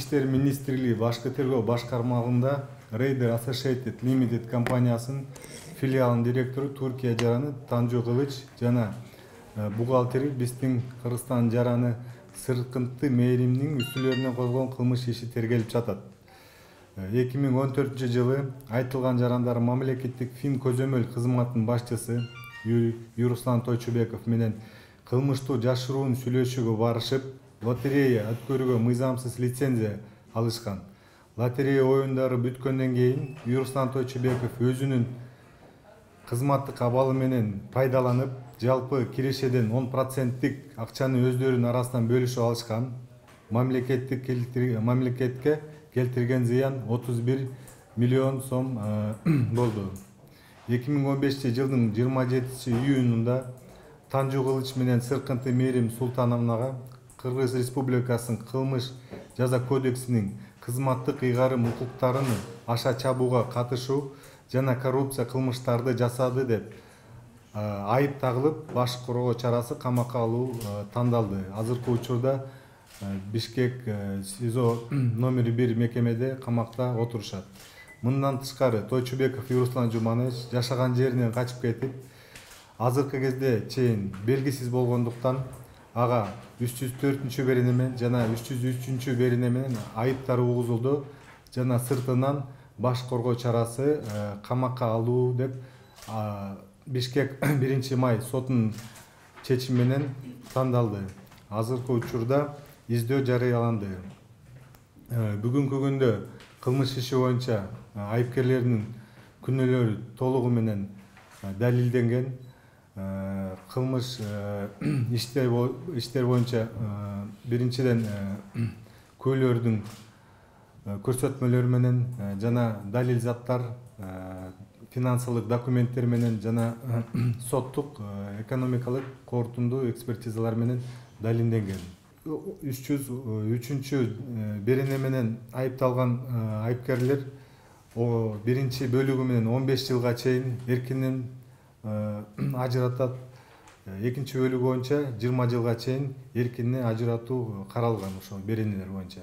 иштер министрлиги башкы тергөө башкармалыгында Raider Associated Limited компаниясынын филиалынын директору Түркия жараны Танжу Кылыч жана бухгалтери биздин Кыргызстан жараны Сыркынты Мээримдин үстүлөрүнө койгон кылмыш иши тергелип жатат. 2014 жылы айтылган жарандар мамлекеттик фин көзөмөл кызматынын башчысы Юруслан Тойчубеков менен кылмыштуу жашыруун сүйлөшүүгө барышып, лотерея өткөрүүгө мыйзамсыз лицензия алышкан. Лотерея оюндары бүткөндөн кийин Юруслан Тойчубеков өзүнүн кызматтык абалы менен пайдаланып, жалпы кирешеден 10%тик акчаны өздөрүнүн арасынан бөлүшүп алышкан. Мамлекетке келтирген зыян 31 миллион сом болду. 2015 жылдын 27 июнунда Танжу Кылыч менен Сыркынты Мээрим Султановнага Кыргыз Республикасынын кылмыш жаза кодексинин кызматтык ыйгарым укуктарын аша чабууга катышуу жана коррупция кылмыштарды жасады деп айып тагылып, баш коргоо чарасы камакка алуу тандалды. Азыркы учурда Бишкек СИЗО номер 1 мекемеде камакта отурушат. Мындан тышкары Тойчубеков Юруслан Жуманович жашаган жеринен качып кетип, азыркы кезде чейин белгисиз болгондуктан ага 304 беренемен жана 303 берене менен айыптар угузулду жана сыртынан баш коргоо чарасы камакка алуу деп Бишкек 1 май сотунун чечими менен тандалды. Азыркы учурда издөө жарыяланды. Бүгүнкү күндө кылмыш иши боюнча айыпкерлердин күнөөлөрү толугу менен далилденген. Кылмыш иштер боюнча биринчиден күбөлөрдүн көрсөтмөлөрү менен жана далил заттар, финансылык документтер менен жана соттук экономикалык корутундуу экспертизалар менен далилденген. 303 берене менен айыпталган айыпкерлер биринчи бөлүгү менен 15 жылга чейин эркинен ажыратат. Экинчи бөлүгү боюнча 20 жылга чейин эркинен ажыратуу каралган ошол беренелер боюнча.